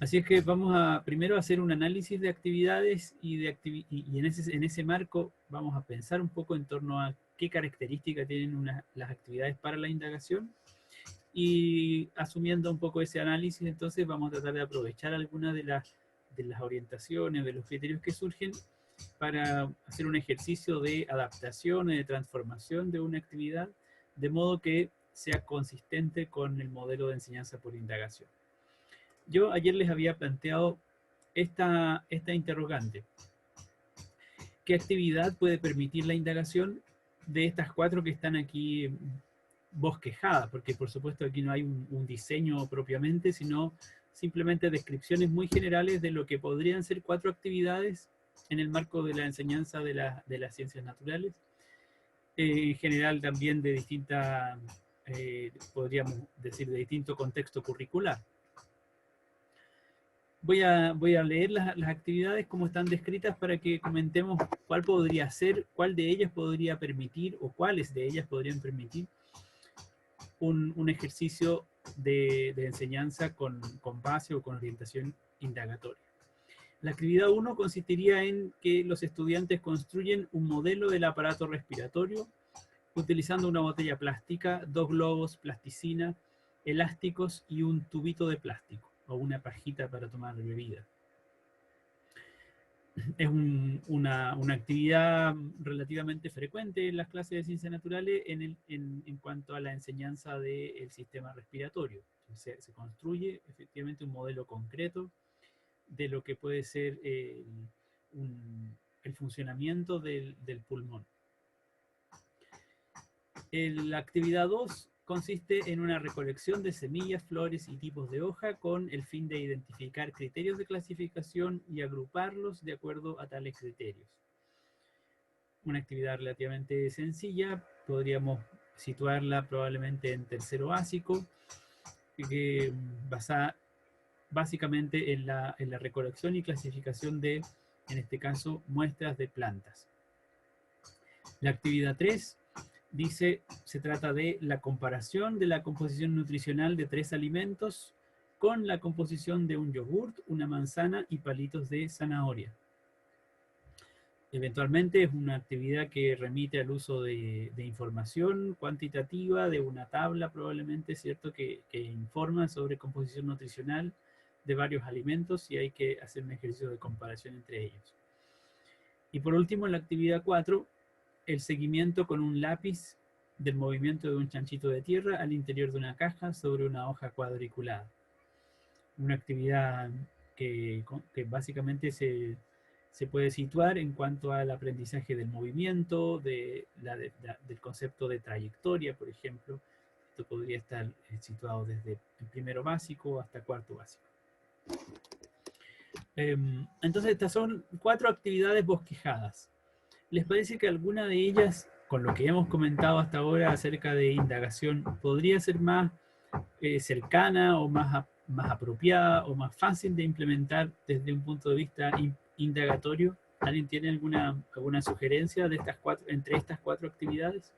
Así es que vamos a primero hacer un análisis de actividades y en ese marco vamos a pensar un poco en torno a qué características tienen las actividades para la indagación, y asumiendo un poco ese análisis, entonces vamos a tratar de aprovechar algunas de las orientaciones, de los criterios que surgen para hacer un ejercicio de adaptación y de transformación de una actividad, de modo que sea consistente con el modelo de enseñanza por indagación. Yo ayer les había planteado esta interrogante. ¿Qué actividad puede permitir la indagación de estas cuatro que están aquí bosquejadas? Porque por supuesto aquí no hay un diseño propiamente, sino simplemente descripciones muy generales de lo que podrían ser cuatro actividades en el marco de la enseñanza de las ciencias naturales. En general también de distinta, podríamos decir, de distinto contexto curricular. Voy a leer las actividades como están descritas para que comentemos cuál podría ser, cuál de ellas podría permitir, o cuáles de ellas podrían permitir un ejercicio de enseñanza con base o con orientación indagatoria. La actividad 1 consistiría en que los estudiantes construyen un modelo del aparato respiratorio utilizando una botella plástica, dos globos, plasticina, elásticos y un tubito de plástico o una pajita para tomar bebida. Es una actividad relativamente frecuente en las clases de ciencias naturales en cuanto a la enseñanza del sistema respiratorio. Se construye efectivamente un modelo concreto de lo que puede ser el funcionamiento del pulmón. La actividad 2 consiste en una recolección de semillas, flores y tipos de hoja con el fin de identificar criterios de clasificación y agruparlos de acuerdo a tales criterios. Una actividad relativamente sencilla, podríamos situarla probablemente en tercero básico, que basa básicamente en la recolección y clasificación de, en este caso, muestras de plantas. La actividad 3 dice, se trata de la comparación de la composición nutricional de 3 alimentos con la composición de un yogurt, una manzana y palitos de zanahoria. Eventualmente es una actividad que remite al uso de información cuantitativa, de una tabla probablemente, ¿cierto?, que informa sobre composición nutricional de varios alimentos y hay que hacer un ejercicio de comparación entre ellos. Y por último, en la actividad 4, el seguimiento con un lápiz del movimiento de un chanchito de tierra al interior de una caja sobre una hoja cuadriculada. Una actividad que básicamente se puede situar en cuanto al aprendizaje del movimiento, del concepto de trayectoria, por ejemplo. Esto podría estar situado desde el primero básico hasta cuarto básico. Entonces estas son 4 actividades bosquejadas. ¿Les parece que alguna de ellas, con lo que hemos comentado hasta ahora acerca de indagación, podría ser más cercana o más apropiada o más fácil de implementar desde un punto de vista indagatorio? ¿Alguien tiene alguna sugerencia de entre estas 4 actividades?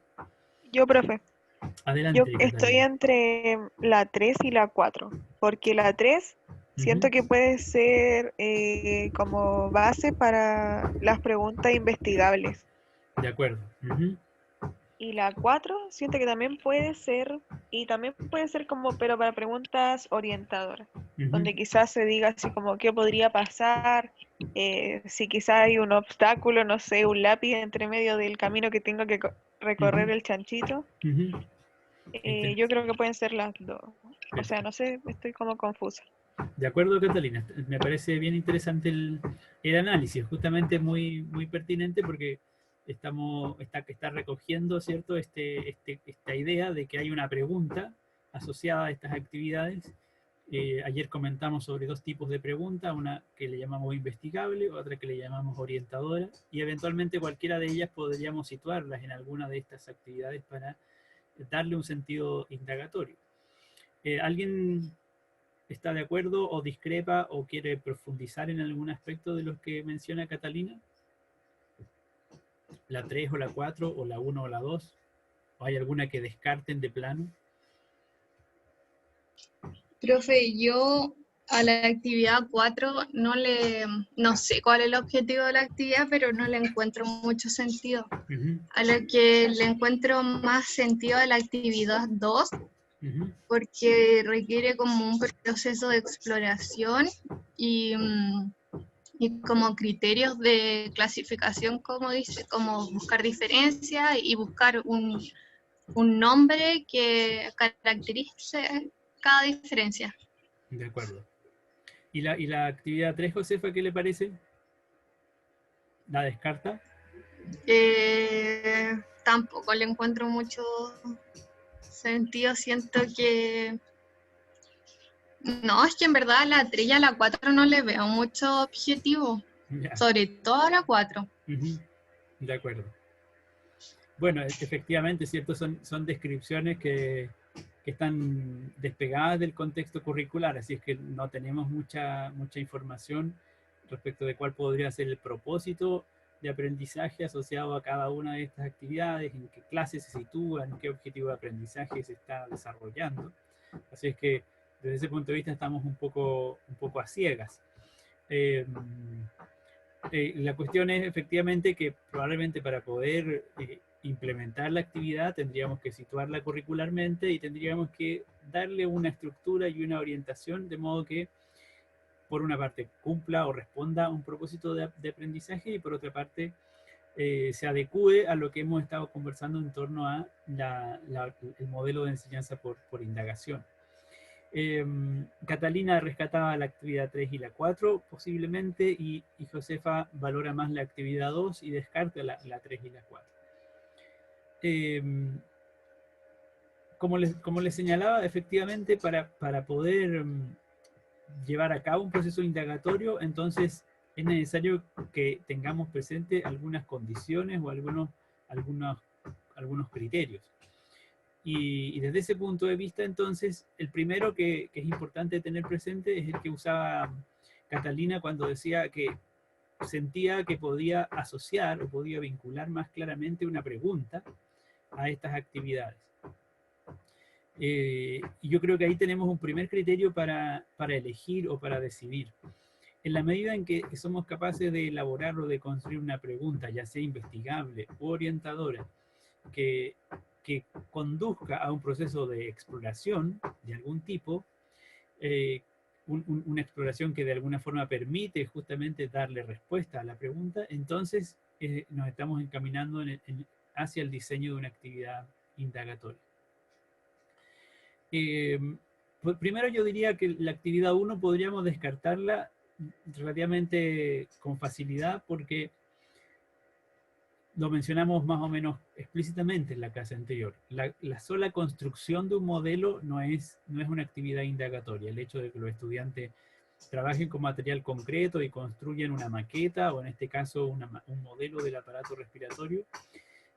Yo, profe. Yo Adelante, estoy Catalina. entre la 3 y la 4, porque la 3 siento que puede ser como base para las preguntas investigables. De acuerdo. Y la 4 siento que también puede ser, y también puede ser como, pero para preguntas orientadoras, donde quizás se diga así como qué podría pasar, si quizás hay un obstáculo, no sé, un lápiz entre medio del camino que tengo que recorrer el chanchito. Yo creo que pueden ser las dos. O sea, no sé, estoy como confusa. De acuerdo, Catalina. Me parece bien interesante el análisis, justamente muy pertinente porque está recogiendo, ¿cierto?, esta idea de que hay una pregunta asociada a estas actividades. Ayer comentamos sobre 2 tipos de preguntas, una que le llamamos investigable, otra que le llamamos orientadora, y eventualmente cualquiera de ellas podríamos situarlas en alguna de estas actividades para darle un sentido indagatorio. ¿Alguien está de acuerdo o discrepa o quiere profundizar en algún aspecto de los que menciona Catalina? ¿La 3 o la 4 o la 1 o la 2? ¿O hay alguna que descarten de plano? Profe, yo A la actividad 4 no sé cuál es el objetivo de la actividad, pero no le encuentro mucho sentido. A lo que le encuentro más sentido a la actividad 2, porque requiere como un proceso de exploración y como criterios de clasificación, como dice, como buscar diferencias y buscar un nombre que caracterice cada diferencia. De acuerdo. ¿Y la actividad 3, Josefa, qué le parece? ¿La descarta? Tampoco le encuentro mucho sentido, siento que... No, es que en verdad a la 3 y a la 4 no le veo mucho objetivo, Ya. sobre todo a la 4. De acuerdo. Bueno, efectivamente, ¿cierto? Son descripciones que están despegadas del contexto curricular, así es que no tenemos mucha información respecto de cuál podría ser el propósito de aprendizaje asociado a cada una de estas actividades, en qué clases se sitúan, en qué objetivo de aprendizaje se está desarrollando. Así es que desde ese punto de vista estamos un poco a ciegas. La cuestión es efectivamente que probablemente para poder implementar la actividad tendríamos que situarla curricularmente y tendríamos que darle una estructura y una orientación de modo que por una parte cumpla o responda a un propósito de aprendizaje y por otra parte se adecue a lo que hemos estado conversando en torno a el modelo de enseñanza por indagación. Catalina rescataba la actividad 3 y la 4 posiblemente y Josefa valora más la actividad 2 y descarta la 3 y la 4. Como les señalaba, efectivamente para poder llevar a cabo un proceso indagatorio, entonces es necesario que tengamos presente algunas condiciones o algunos criterios. Y desde ese punto de vista, entonces, el primero que es importante tener presente es el que usaba Catalina cuando decía que sentía que podía asociar o podía vincular más claramente una pregunta a estas actividades. Y yo creo que ahí tenemos un primer criterio para elegir o para decidir. En la medida en que somos capaces de elaborar o de construir una pregunta, ya sea investigable o orientadora, que conduzca a un proceso de exploración de algún tipo, una exploración que de alguna forma permite justamente darle respuesta a la pregunta, entonces nos estamos encaminando hacia el diseño de una actividad indagatoria. Pues primero yo diría que la actividad 1 podríamos descartarla relativamente con facilidad porque lo mencionamos más o menos explícitamente en la clase anterior. La sola construcción de un modelo no es una actividad indagatoria. El hecho de que los estudiantes trabajen con material concreto y construyan una maqueta, o en este caso un modelo del aparato respiratorio,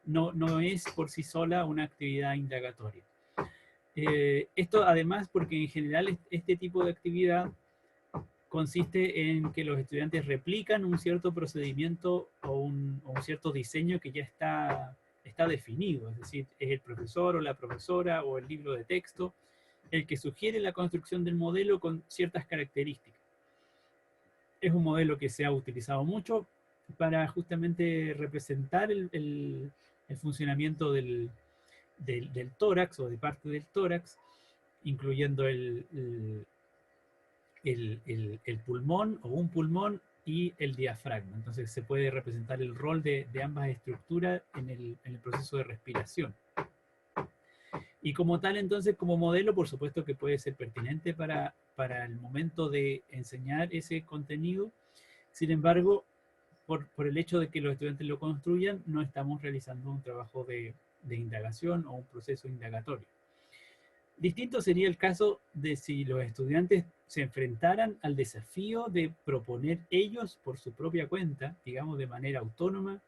no es por sí sola una actividad indagatoria. Esto además porque en general este tipo de actividad consiste en que los estudiantes replican un cierto procedimiento o un cierto diseño que ya está definido, es decir, es el profesor o la profesora o el libro de texto el que sugiere la construcción del modelo con ciertas características. Es un modelo que se ha utilizado mucho para justamente representar el funcionamiento del tórax o de parte del tórax, incluyendo el pulmón o un pulmón y el diafragma. Entonces se puede representar el rol de ambas estructuras en el proceso de respiración. Y como tal, entonces, como modelo, por supuesto que puede ser pertinente para el momento de enseñar ese contenido. Sin embargo, por el hecho de que los estudiantes lo construyan, no estamos realizando un trabajo de indagación o un proceso indagatorio. Distinto sería el caso de si los estudiantes se enfrentaran al desafío de proponer ellos por su propia cuenta, digamos de manera autónoma,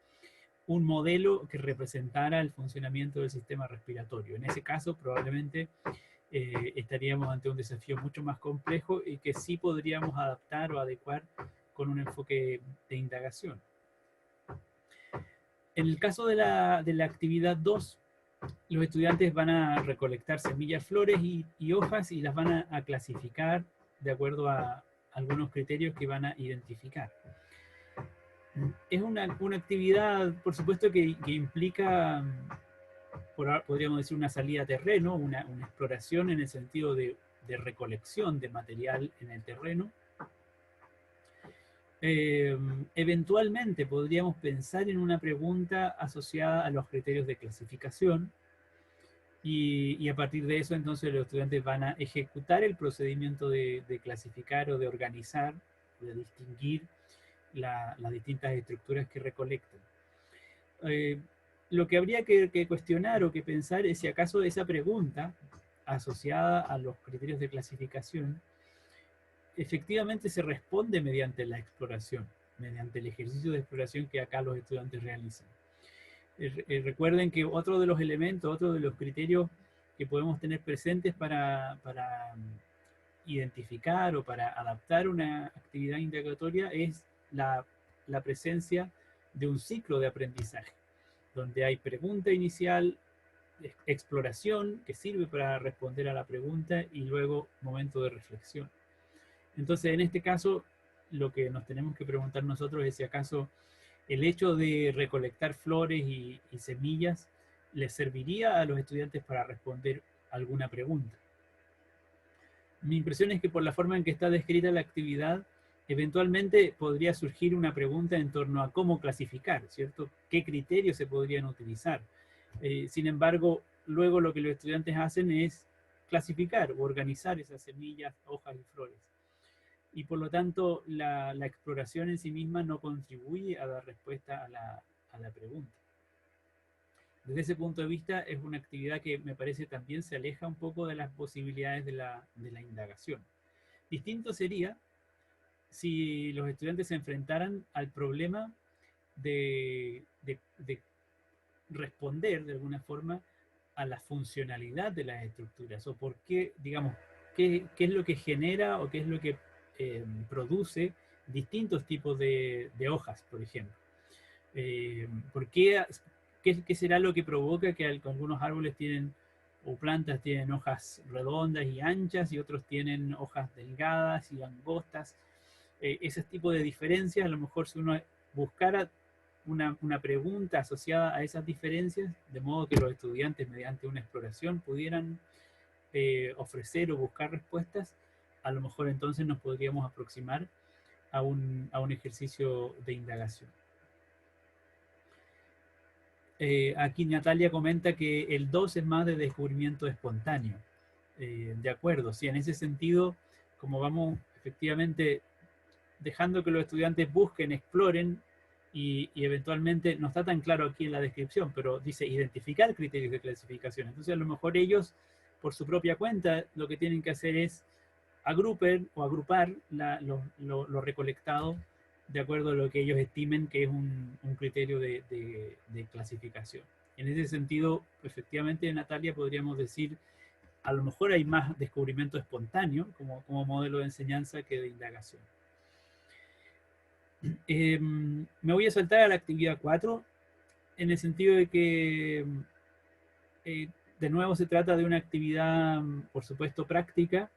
un modelo que representara el funcionamiento del sistema respiratorio. En ese caso, probablemente estaríamos ante un desafío mucho más complejo y que sí podríamos adaptar o adecuar con un enfoque de indagación. En el caso de la actividad 2, los estudiantes van a recolectar semillas, flores y hojas y las van a clasificar de acuerdo a algunos criterios que van a identificar. Es una actividad, por supuesto, que implica, podríamos decir, una salida a terreno, una exploración en el sentido de recolección de material en el terreno. Eventualmente podríamos pensar en una pregunta asociada a los criterios de clasificación, y a partir de eso entonces los estudiantes van a ejecutar el procedimiento de clasificar o de organizar, de distinguir las distintas estructuras que recolectan. Lo que habría que cuestionar o que pensar es si acaso esa pregunta asociada a los criterios de clasificación efectivamente se responde mediante la exploración, mediante el ejercicio de exploración que acá los estudiantes realizan. Recuerden que otro de los elementos, otro de los criterios que podemos tener presentes para identificar o para adaptar una actividad indagatoria es la presencia de un ciclo de aprendizaje, donde hay pregunta inicial, exploración, que sirve para responder a la pregunta, y luego momento de reflexión. Entonces, en este caso, lo que nos tenemos que preguntar nosotros es si acaso el hecho de recolectar flores y semillas les serviría a los estudiantes para responder alguna pregunta. Mi impresión es que por la forma en que está descrita la actividad, eventualmente podría surgir una pregunta en torno a cómo clasificar, ¿cierto? ¿Qué criterios se podrían utilizar? Sin embargo, luego lo que los estudiantes hacen es clasificar o organizar esas semillas, hojas y flores. Y por lo tanto, la exploración en sí misma no contribuye a dar respuesta a la pregunta. Desde ese punto de vista, es una actividad que me parece también se aleja un poco de las posibilidades de la indagación. Distinto sería si los estudiantes se enfrentaran al problema de responder de alguna forma a la funcionalidad de las estructuras, o por qué, digamos, qué es lo que genera o qué es lo que produce distintos tipos de hojas, por ejemplo. ¿Qué será lo que provoca que algunos árboles tienen, o plantas tienen hojas redondas y anchas, y otros tienen hojas delgadas y angostas? Ese tipo de diferencias, a lo mejor si uno buscara una pregunta asociada a esas diferencias, de modo que los estudiantes mediante una exploración pudieran ofrecer o buscar respuestas, a lo mejor entonces nos podríamos aproximar a un ejercicio de indagación. Aquí Natalia comenta que el 2 es más de descubrimiento espontáneo. De acuerdo, sí, en ese sentido, como vamos efectivamente dejando que los estudiantes busquen, exploren, y eventualmente, no está tan claro aquí en la descripción, pero dice identificar criterios de clasificación. Entonces a lo mejor ellos, por su propia cuenta, lo que tienen que hacer es agrupar lo recolectado de acuerdo a lo que ellos estimen que es un criterio de clasificación. En ese sentido, efectivamente, Natalia, podríamos decir, a lo mejor hay más descubrimiento espontáneo como modelo de enseñanza que de indagación. Me voy a saltar a la actividad 4, en el sentido de que, de nuevo, se trata de una actividad, por supuesto, práctica.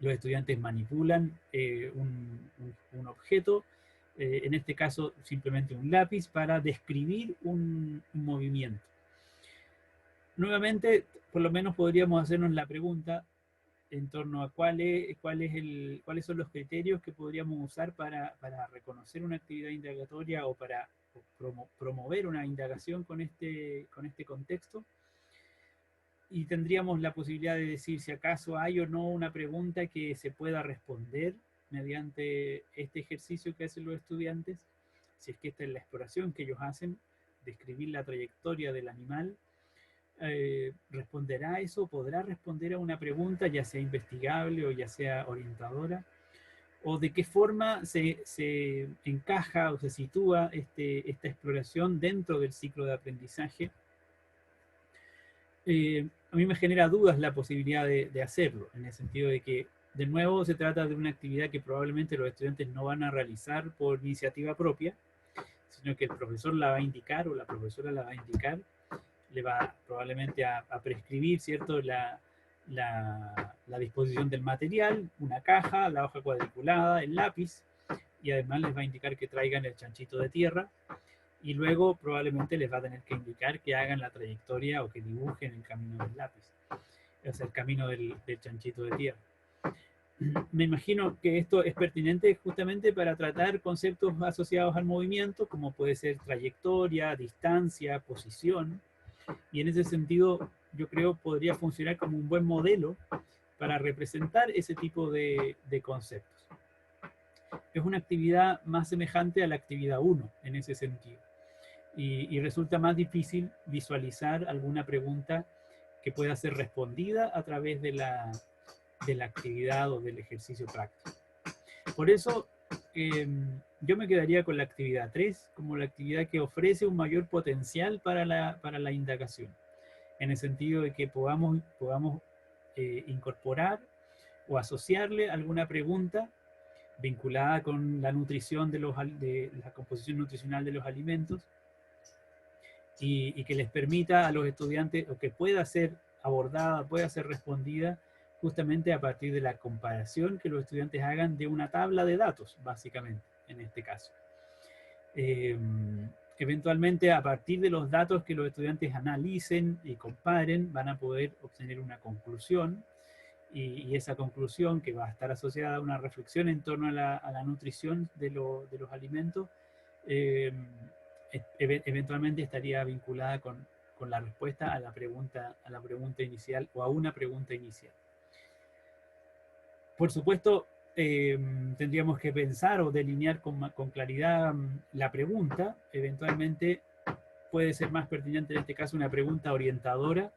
Los estudiantes manipulan un objeto, en este caso simplemente un lápiz, para describir un movimiento. Nuevamente, por lo menos podríamos hacernos la pregunta en torno a cuáles son los criterios que podríamos usar para reconocer una actividad indagatoria o para promover una indagación con este contexto. Y tendríamos la posibilidad de decir si acaso hay o no una pregunta que se pueda responder mediante este ejercicio que hacen los estudiantes, si es que esta es la exploración que ellos hacen, describir la trayectoria del animal. ¿Responderá eso? ¿Podrá responder a una pregunta, ya sea investigable o ya sea orientadora? ¿O de qué forma se encaja o se sitúa esta exploración dentro del ciclo de aprendizaje? A mí me genera dudas la posibilidad de hacerlo, en el sentido de que, de nuevo, se trata de una actividad que probablemente los estudiantes no van a realizar por iniciativa propia, sino que el profesor la va a indicar o la profesora la va a indicar, le va probablemente a prescribir, ¿cierto?, la disposición del material, una caja, la hoja cuadriculada, el lápiz, y además les va a indicar que traigan el chanchito de tierra, y luego probablemente les va a tener que indicar que hagan la trayectoria o que dibujen el camino del lápiz, o sea, el camino del chanchito de tierra. Me imagino que esto es pertinente justamente para tratar conceptos asociados al movimiento, como puede ser trayectoria, distancia, posición, y en ese sentido yo creo podría funcionar como un buen modelo para representar ese tipo de conceptos. Es una actividad más semejante a la actividad 1 en ese sentido, y resulta más difícil visualizar alguna pregunta que pueda ser respondida a través de la actividad o del ejercicio práctico. Por eso yo me quedaría con la actividad 3 como la actividad que ofrece un mayor potencial para la indagación, en el sentido de que podamos incorporar o asociarle alguna pregunta vinculada con la nutrición de la composición nutricional de los alimentos, y que les permita a los estudiantes, o que pueda ser abordada, pueda ser respondida justamente a partir de la comparación que los estudiantes hagan de una tabla de datos, básicamente, en este caso. Eventualmente, a partir de los datos que los estudiantes analicen y comparen, van a poder obtener una conclusión, y esa conclusión, que va a estar asociada a una reflexión en torno a la nutrición de los alimentos, eventualmente estaría vinculada con la respuesta a la pregunta inicial, o a una pregunta inicial. Por supuesto, tendríamos que pensar o delinear con claridad la pregunta. Eventualmente puede ser más pertinente en este caso una pregunta orientadora,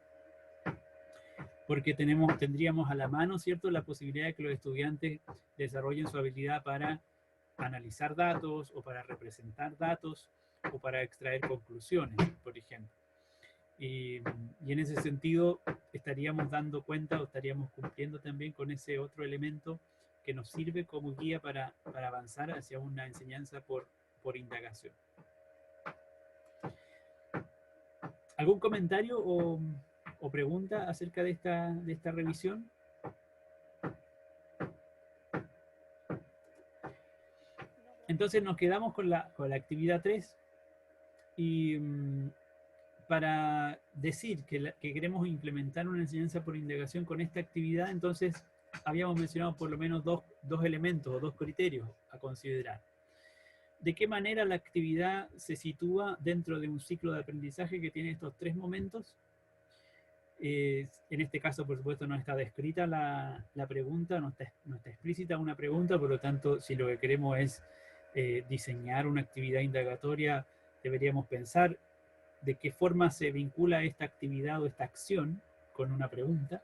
porque tendríamos a la mano, ¿cierto?, la posibilidad de que los estudiantes desarrollen su habilidad para analizar datos, o para representar datos, o para extraer conclusiones, por ejemplo. Y en ese sentido estaríamos dando cuenta, o estaríamos cumpliendo también con ese otro elemento que nos sirve como guía para avanzar hacia una enseñanza por indagación. ¿Algún comentario o pregunta acerca de esta revisión? Entonces nos quedamos con la actividad 3, y para decir que queremos implementar una enseñanza por indagación con esta actividad, entonces habíamos mencionado por lo menos dos elementos o dos criterios a considerar. ¿De qué manera la actividad se sitúa dentro de un ciclo de aprendizaje que tiene estos 3 momentos? En este caso, por supuesto, no está descrita la pregunta, no está explícita una pregunta, por lo tanto, si lo que queremos es diseñar una actividad indagatoria, deberíamos pensar de qué forma se vincula esta actividad o esta acción con una pregunta,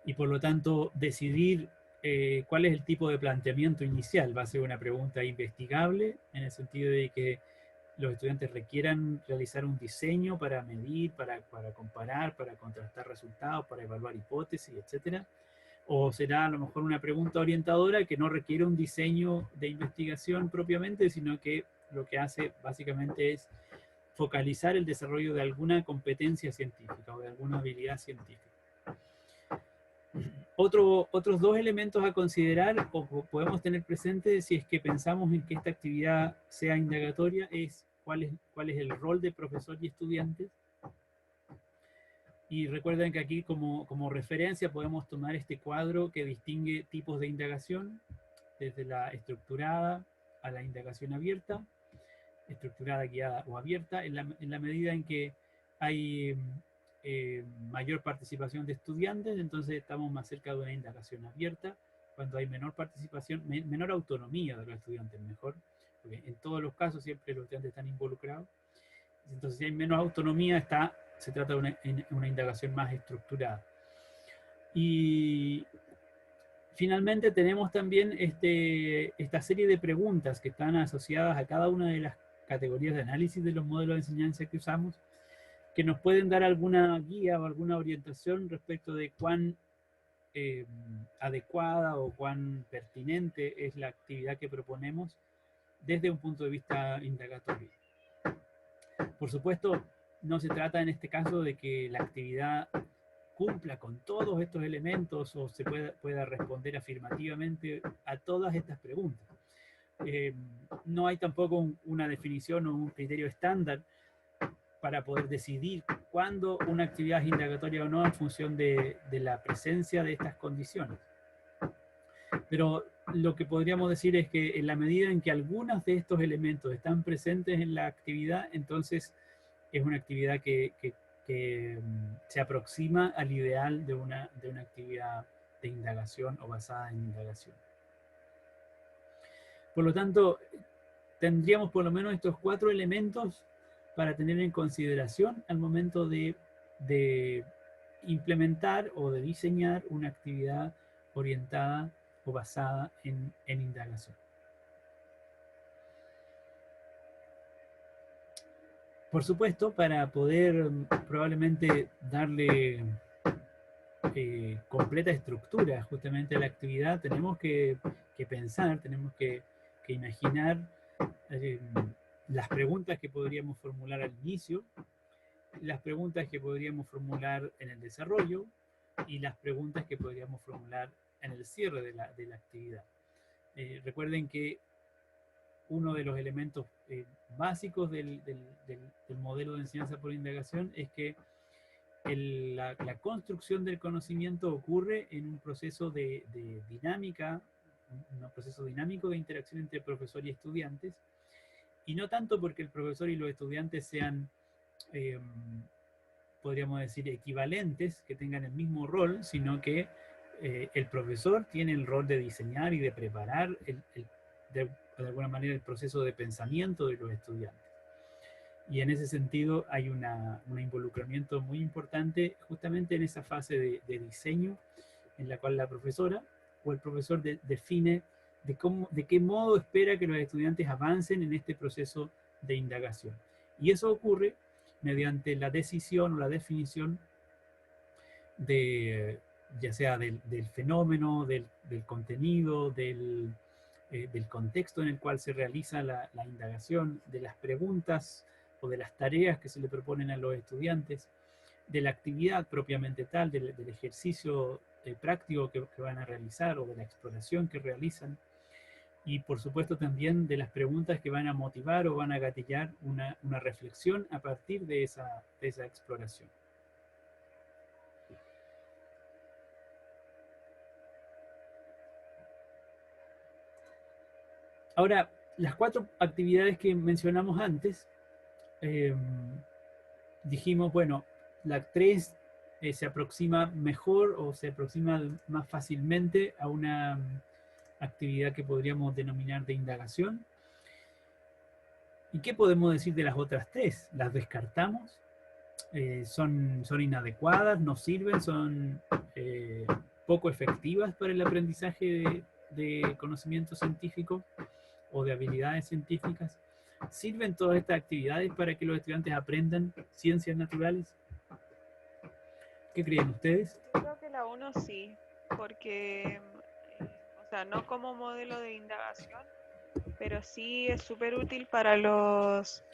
y por lo tanto decidir cuál es el tipo de planteamiento inicial. ¿Va a ser una pregunta investigable, en el sentido de que los estudiantes requieran realizar un diseño para medir, para comparar, para contrastar resultados, para evaluar hipótesis, etcétera? ¿O será a lo mejor una pregunta orientadora que no requiere un diseño de investigación propiamente, sino que lo que hace básicamente es focalizar el desarrollo de alguna competencia científica o de alguna habilidad científica? Otros 2 elementos a considerar, o podemos tener presente si es que pensamos en que esta actividad sea indagatoria, es cuál es el rol de profesor y estudiantes. Y recuerden que aquí como referencia podemos tomar este cuadro que distingue tipos de indagación, desde la estructurada a la indagación abierta, estructurada, guiada o abierta, en la medida en que hay mayor participación de estudiantes, entonces estamos más cerca de una indagación abierta. Cuando hay menor participación, menor autonomía de los estudiantes, mejor, porque en todos los casos siempre los estudiantes están involucrados. Entonces, si hay menos autonomía, se trata de una indagación más estructurada. Y finalmente tenemos también esta serie de preguntas que están asociadas a cada una de las categorías de análisis de los modelos de enseñanza que usamos, que nos pueden dar alguna guía o alguna orientación respecto de cuán adecuada o cuán pertinente es la actividad que proponemos desde un punto de vista indagatorio. Por supuesto, no se trata en este caso de que la actividad cumpla con todos estos elementos o se pueda responder afirmativamente a todas estas preguntas. No hay tampoco una definición o un criterio estándar para poder decidir cuándo una actividad es indagatoria o no en función de la presencia de estas condiciones. Pero lo que podríamos decir es que en la medida en que algunos de estos elementos están presentes en la actividad, entonces es una actividad que se aproxima al ideal de una actividad de indagación o basada en indagación. Por lo tanto, tendríamos por lo menos estos 4 elementos para tener en consideración al momento de implementar o de diseñar una actividad orientada o basada en indagación. Por supuesto, para poder probablemente darle completa estructura justamente a la actividad, tenemos que pensar, tenemos que imaginar las preguntas que podríamos formular al inicio, las preguntas que podríamos formular en el desarrollo y las preguntas que podríamos formular en el cierre de la actividad. Recuerden que uno de los elementos básicos del modelo de enseñanza por indagación es que la construcción del conocimiento ocurre en un proceso de dinámica, un proceso dinámico de interacción entre profesor y estudiantes, y no tanto porque el profesor y los estudiantes sean, podríamos decir, equivalentes, que tengan el mismo rol, sino que el profesor tiene el rol de diseñar y de preparar de alguna manera el proceso de pensamiento de los estudiantes. Y en ese sentido hay un involucramiento muy importante justamente en esa fase de diseño en la cual la profesora o el profesor define de qué modo espera que los estudiantes avancen en este proceso de indagación. Y eso ocurre mediante la decisión o la definición ya sea del fenómeno, del contenido, del contexto en el cual se realiza la indagación, de las preguntas o de las tareas que se le proponen a los estudiantes, de la actividad propiamente tal, del ejercicio práctico que van a realizar o de la exploración que realizan, y por supuesto también de las preguntas que van a motivar o van a gatillar una reflexión a partir de esa exploración. Ahora, las 4 actividades que mencionamos antes, dijimos, bueno, la 3 se aproxima mejor o se aproxima más fácilmente a una actividad que podríamos denominar de indagación. ¿Y qué podemos decir de las otras 3? ¿Las descartamos? ¿Son inadecuadas? ¿No sirven? ¿Son poco efectivas para el aprendizaje de conocimiento científico o de habilidades científicas? ¿Sirven todas estas actividades para que los estudiantes aprendan ciencias naturales? ¿Qué creen ustedes? Yo creo que la 1 sí, porque, o sea, no como modelo de indagación, pero sí es súper útil para los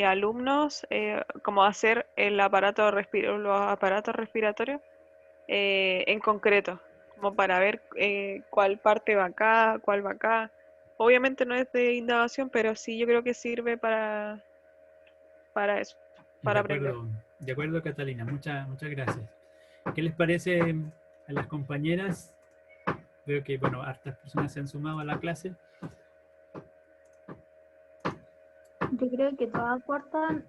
alumnos, como hacer los aparatos respiratorios en concreto, como para ver cuál parte va acá, cuál va acá. Obviamente no es de indagación, pero sí yo creo que sirve para eso, para aprender. De acuerdo, Catalina, muchas gracias. ¿Qué les parece a las compañeras? Veo que, bueno, hartas personas se han sumado a la clase. Yo creo que todas aportan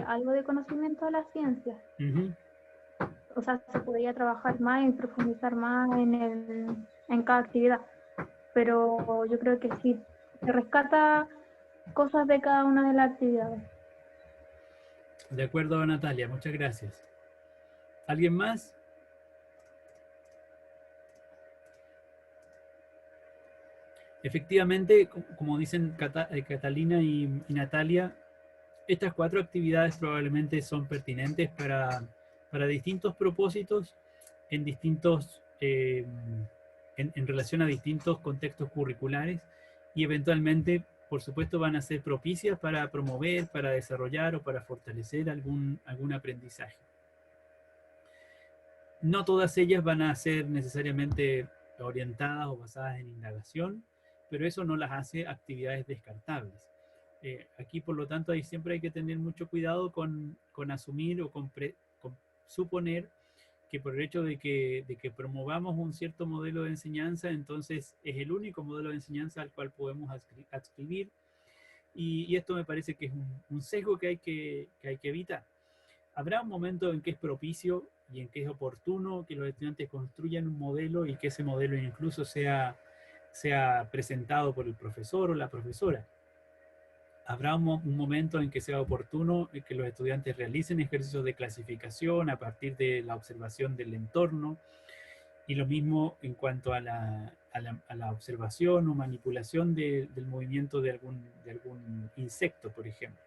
algo de conocimiento de la ciencia. O sea, se podría trabajar más y profundizar más en cada actividad. Pero yo creo que sí, se rescata cosas de cada una de las actividades. De acuerdo, Natalia, muchas gracias. ¿Alguien más? Efectivamente, como dicen Catalina y Natalia, estas 4 actividades probablemente son pertinentes para distintos propósitos en relación a distintos contextos curriculares y eventualmente, por supuesto, van a ser propicias para promover, para desarrollar o para fortalecer algún aprendizaje. No todas ellas van a ser necesariamente orientadas o basadas en indagación, pero eso no las hace actividades descartables. Aquí, por lo tanto, siempre hay que tener mucho cuidado con asumir o con suponer que por el hecho de que promovamos un cierto modelo de enseñanza, entonces es el único modelo de enseñanza al cual podemos adscribir, y esto me parece que es un sesgo que hay que evitar. Habrá un momento en que es propicio y en que es oportuno que los estudiantes construyan un modelo y que ese modelo incluso sea presentado por el profesor o la profesora. Habrá un momento en que sea oportuno que los estudiantes realicen ejercicios de clasificación a partir de la observación del entorno, y lo mismo en cuanto a la observación o manipulación del movimiento de algún insecto, por ejemplo.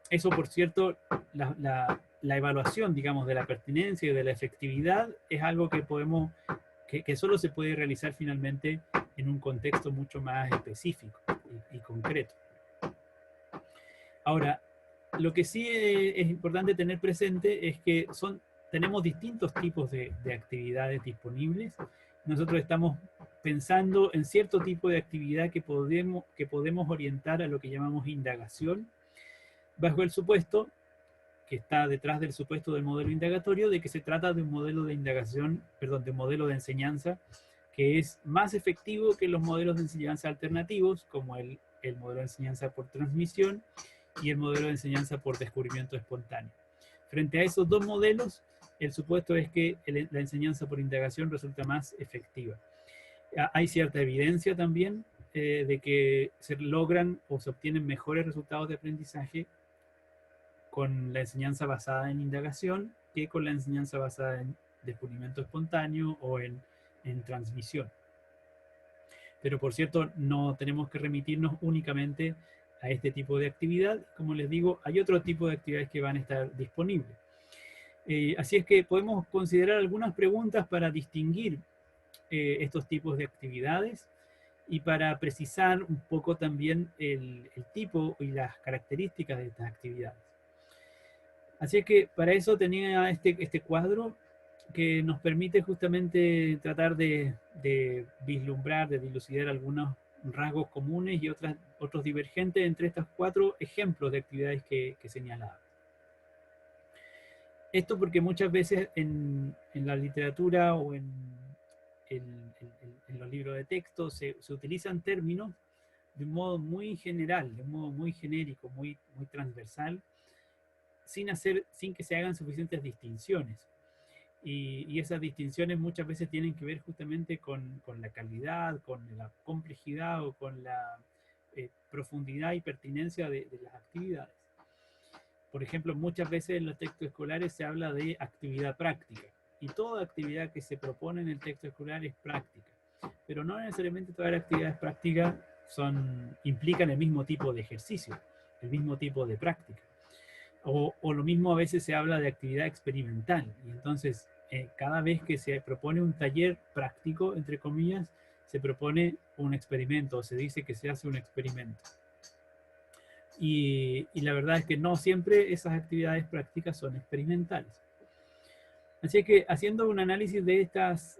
Eso, por cierto, la evaluación, digamos, de la pertinencia y de la efectividad es algo que solo se puede realizar finalmente en un contexto mucho más específico y concreto. Ahora, lo que sí es importante tener presente es que tenemos distintos tipos de actividades disponibles. Nosotros estamos pensando en cierto tipo de actividad que podemos orientar a lo que llamamos indagación, bajo el supuesto, que está detrás del supuesto del modelo indagatorio, de que se trata de un modelo de indagación, perdón, de un modelo de enseñanza que es más efectivo que los modelos de enseñanza alternativos, como el modelo de enseñanza por transmisión y el modelo de enseñanza por descubrimiento espontáneo. Frente a esos dos modelos, el supuesto es que la enseñanza por indagación resulta más efectiva. Hay cierta evidencia también de que se logran o se obtienen mejores resultados de aprendizaje con la enseñanza basada en indagación que con la enseñanza basada en descubrimiento espontáneo o en transmisión. Pero por cierto, no tenemos que remitirnos únicamente a este tipo de actividad. Como les digo, hay otro tipo de actividades que van a estar disponibles. Así es que podemos considerar algunas preguntas para distinguir estos tipos de actividades y para precisar un poco también el tipo y las características de estas actividades. Así es que para eso tenía este cuadro que nos permite justamente tratar de vislumbrar, de dilucidar algunos rasgos comunes y otros divergentes entre estos 4 ejemplos de actividades que señalaba. Esto porque muchas veces en la literatura o en los libros de texto se utilizan términos de un modo muy general, de un modo muy genérico, muy transversal, sin que se hagan suficientes distinciones. Y esas distinciones muchas veces tienen que ver justamente con la calidad, con la complejidad o con la profundidad y pertinencia de las actividades. Por ejemplo, muchas veces en los textos escolares se habla de actividad práctica, y toda actividad que se propone en el texto escolar es práctica, pero no necesariamente todas las actividades prácticas implican el mismo tipo de ejercicio, el mismo tipo de práctica. O lo mismo a veces se habla de actividad experimental, y entonces cada vez que se propone un taller práctico, entre comillas, se propone un experimento, o se dice que se hace un experimento. Y la verdad es que no siempre esas actividades prácticas son experimentales. Así que haciendo un análisis de estas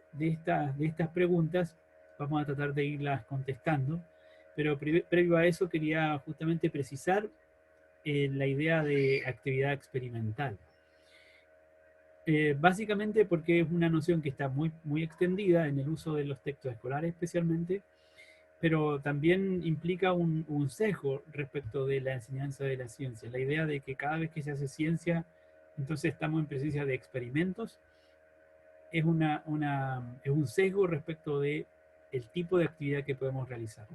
preguntas, vamos a tratar de irlas contestando, pero previo a eso quería justamente precisar la idea de actividad experimental. Básicamente porque es una noción que está muy extendida en el uso de los textos escolares especialmente, pero también implica un sesgo respecto de la enseñanza de la ciencia. La idea de que cada vez que se hace ciencia, entonces estamos en presencia de experimentos, es un sesgo respecto de el tipo de actividad que podemos realizar.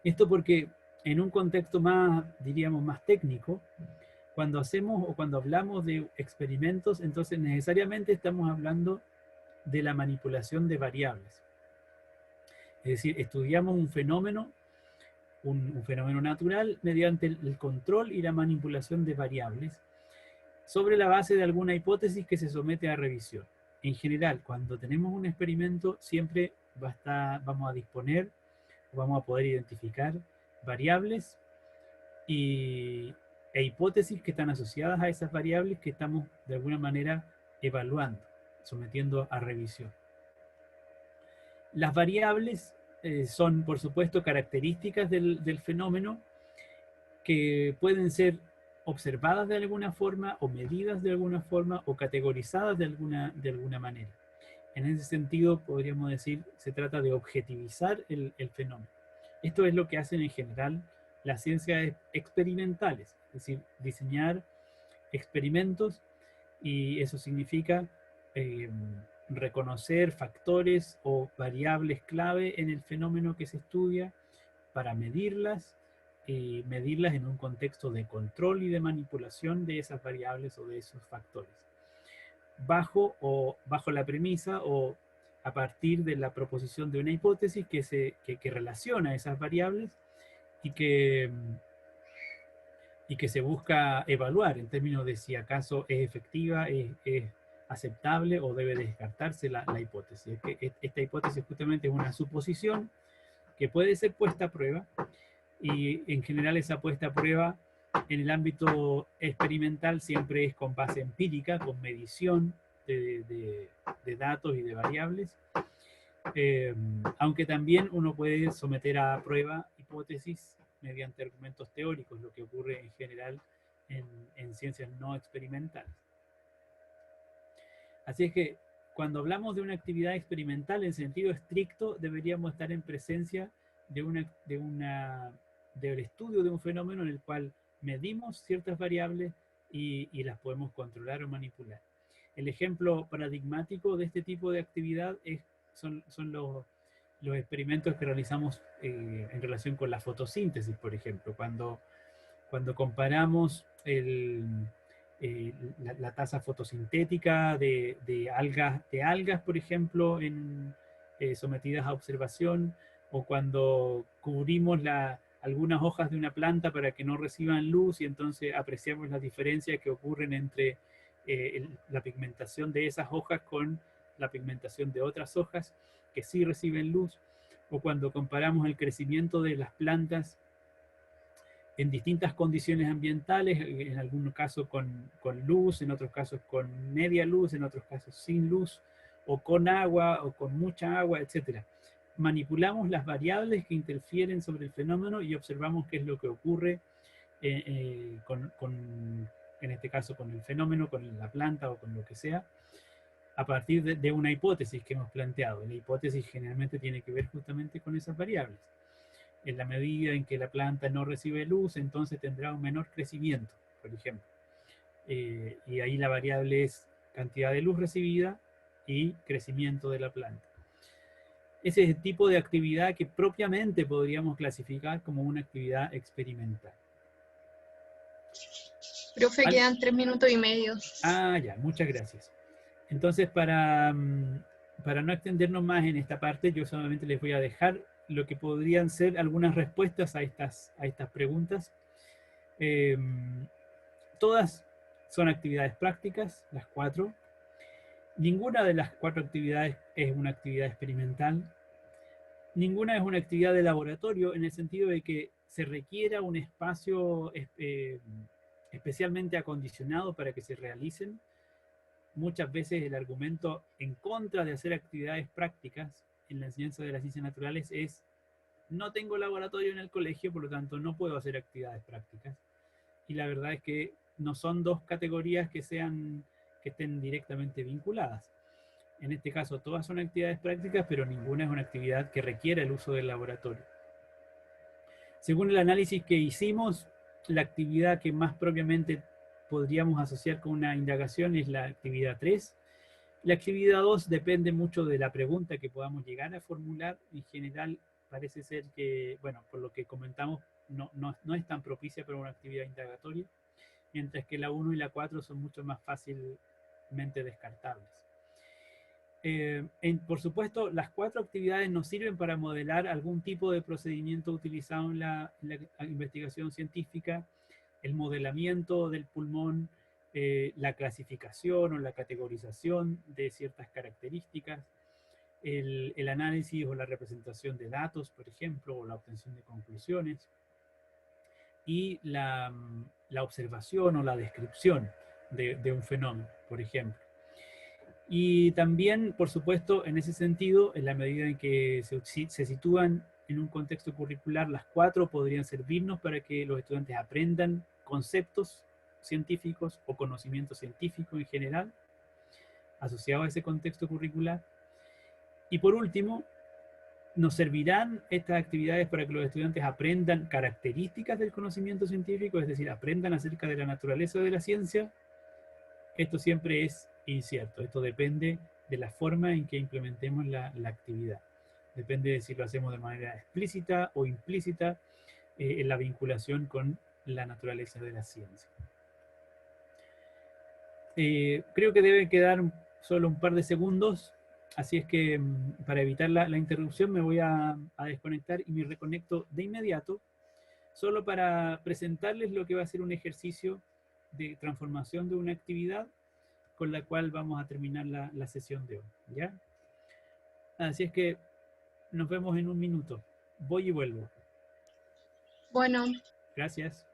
Esto porque en un contexto más, diríamos, más técnico, cuando hacemos o cuando hablamos de experimentos, entonces necesariamente estamos hablando de la manipulación de variables. Es decir, estudiamos un fenómeno natural mediante el control y la manipulación de variables sobre la base de alguna hipótesis que se somete a revisión. En general, cuando tenemos un experimento, siempre vamos a disponer, o vamos a poder identificar variables y e hipótesis que están asociadas a esas variables que estamos de alguna manera evaluando, sometiendo a revisión. Las variables son, por supuesto, características del fenómeno que pueden ser observadas de alguna forma o medidas de alguna forma o categorizadas de alguna manera. En ese sentido, podríamos decir, se trata de objetivizar el fenómeno. Esto es lo que hacen en general las ciencias experimentales, es decir, diseñar experimentos, y eso significa reconocer factores o variables clave en el fenómeno que se estudia para medirlas, y medirlas en un contexto de control y de manipulación de esas variables o de esos factores, bajo la premisa o a partir de la proposición de una hipótesis que relaciona esas variables y que se busca evaluar en términos de si acaso es efectiva, es aceptable o debe descartarse la hipótesis. Es que esta hipótesis justamente es una suposición que puede ser puesta a prueba, y en general esa puesta a prueba en el ámbito experimental siempre es con base empírica, con medición de datos y de variables, aunque también uno puede someter a prueba hipótesis mediante argumentos teóricos, lo que ocurre en general en ciencias no experimentales. Así es que cuando hablamos de una actividad experimental en sentido estricto, deberíamos estar en presencia del estudio de un fenómeno en el cual medimos ciertas variables y las podemos controlar o manipular. El ejemplo paradigmático de este tipo de actividad son los experimentos que realizamos en relación con la fotosíntesis, por ejemplo, cuando comparamos la tasa fotosintética de algas, por ejemplo, sometidas a observación, o cuando cubrimos algunas hojas de una planta para que no reciban luz, y entonces apreciamos las diferencias que ocurren entre la pigmentación de esas hojas con la pigmentación de otras hojas que sí reciben luz, o cuando comparamos el crecimiento de las plantas en distintas condiciones ambientales, en algunos casos con luz, en otros casos con media luz, en otros casos sin luz, o con agua, o con mucha agua, etc. Manipulamos las variables que interfieren sobre el fenómeno y observamos qué es lo que ocurre en este caso con el fenómeno, con la planta o con lo que sea, a partir de una hipótesis que hemos planteado. La hipótesis generalmente tiene que ver justamente con esas variables. En la medida en que la planta no recibe luz, entonces tendrá un menor crecimiento, por ejemplo. Y ahí la variable es cantidad de luz recibida y crecimiento de la planta. Ese es el tipo de actividad que propiamente podríamos clasificar como una actividad experimental. Profe, quedan 3 minutos y medio. Ah, ya, muchas gracias. Entonces, para no extendernos más en esta parte, yo solamente les voy a dejar lo que podrían ser algunas respuestas a estas preguntas. Todas son actividades prácticas, las 4. Ninguna de las 4 actividades es una actividad experimental. Ninguna es una actividad de laboratorio, en el sentido de que se requiera un espacio especialmente acondicionado para que se realicen. Muchas veces el argumento en contra de hacer actividades prácticas en la enseñanza de las ciencias naturales es: no tengo laboratorio en el colegio, por lo tanto no puedo hacer actividades prácticas. Y la verdad es que no son dos categorías que estén directamente vinculadas. En este caso todas son actividades prácticas, pero ninguna es una actividad que requiera el uso del laboratorio. Según el análisis que hicimos, la actividad que más propiamente podríamos asociar con una indagación es la actividad 3. La actividad 2 depende mucho de la pregunta que podamos llegar a formular. En general, parece ser que, bueno, por lo que comentamos, no es tan propicia para una actividad indagatoria, mientras que la 1 y la 4 son mucho más fácilmente descartables. Por supuesto, las 4 actividades nos sirven para modelar algún tipo de procedimiento utilizado en la investigación científica, el modelamiento del pulmón, la clasificación o la categorización de ciertas características, el análisis o la representación de datos, por ejemplo, o la obtención de conclusiones, y la observación o la descripción de un fenómeno, por ejemplo. Y también, por supuesto, en ese sentido, en la medida en que se sitúan en un contexto curricular, las 4 podrían servirnos para que los estudiantes aprendan conceptos científicos o conocimiento científico en general, asociado a ese contexto curricular. Y por último, nos servirán estas actividades para que los estudiantes aprendan características del conocimiento científico, es decir, aprendan acerca de la naturaleza de la ciencia. Esto siempre es incierto, esto depende de la forma en que implementemos la actividad. Depende de si lo hacemos de manera explícita o implícita en la vinculación con la naturaleza de la ciencia. Creo que debe quedar solo un par de segundos, así es que para evitar la interrupción me voy a desconectar y me reconecto de inmediato, solo para presentarles lo que va a ser un ejercicio de transformación de una actividad con la cual vamos a terminar la sesión de hoy, ¿ya? Así es que nos vemos en un minuto. Voy y vuelvo. Bueno. Gracias.